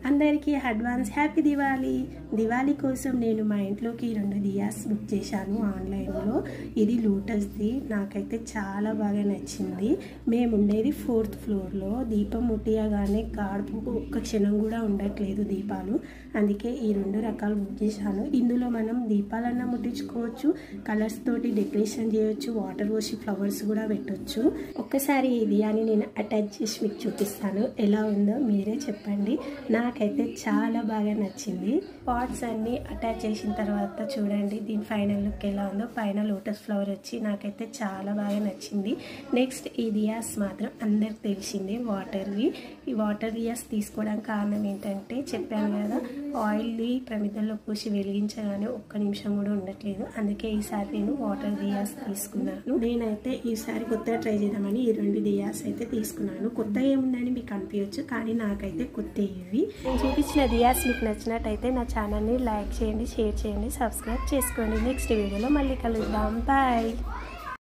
అందరికీ advance happy Diwali. Diwali కోసం నేను మా ఇంట్లోకి 2 దియాస్ బుక్ చేశాను ఆన్లైన్లో. ఇది లోటస్ది. నాకైతే చాలా బాగా నచ్చింది. మేము ఉండేది 4th ఫ్లోర్లో. దీపం ముట్టియగానే గాడుపు ఒక్క క్షణం కూడా ఉండట్లేదు దీపాలు. అందుకే ఈ 2 రకాలు బుక్ చేశాను. ఇందులో మనం దీపాలన్నా ముట్టించుకోవచ్చు, కలర్స్ తోటి డెకరేషన్ చేయొచ్చు, వాటర్ పోసి ఫ్లవర్స్ కూడా పెట్టొచ్చు. ఒక్కసారి ఈ దియాని నేను అటాచ్ చేసి మీకు చూపిస్తాను. ఎలా ఉందో మీరే చెప్పండి. నాకైతే చాలా బాగా నచ్చింది. పాట్స్ అన్ని అటాచ్ చేసిన తర్వాత చూడండి దీని ఫైనల్ లుక్ ఎలా ఉందో. పైన లోటస్ ఫ్లవర్ వచ్చి నాకైతే చాలా బాగా నచ్చింది. నెక్స్ట్ ఈ దియాస్ మాత్రం అందరికి తెలిసిందే వాటర్వి. ఈ వాటర్ దియాస్ తీసుకోవడానికి కారణం ఏంటంటే చెప్పాను కదా, ఆయిల్ని ప్రమిదల్లో పూసి వెలిగించగానే ఒక్క నిమిషం కూడా ఉండట్లేదు. అందుకే ఈసారి నేను వాటర్ దియాస్ తీసుకున్నాను. నేనైతే ఈసారి కొత్తగా ట్రై చేద్దామని ఈ 2 దియాస్ అయితే తీసుకున్నాను. కొత్త ఏముందని మీకు అనిపించచ్చు, కానీ నాకైతే కొత్త ఇవి. నేను చూపించిన దియాస్ మీకు నచ్చినట్టయితే నా ఛానల్ని లైక్ చేయండి, షేర్ చేయండి, సబ్స్క్రైబ్ చేసుకోండి. నెక్స్ట్ వీడియోలో మళ్ళీ కలుద్దాం. బాయ్.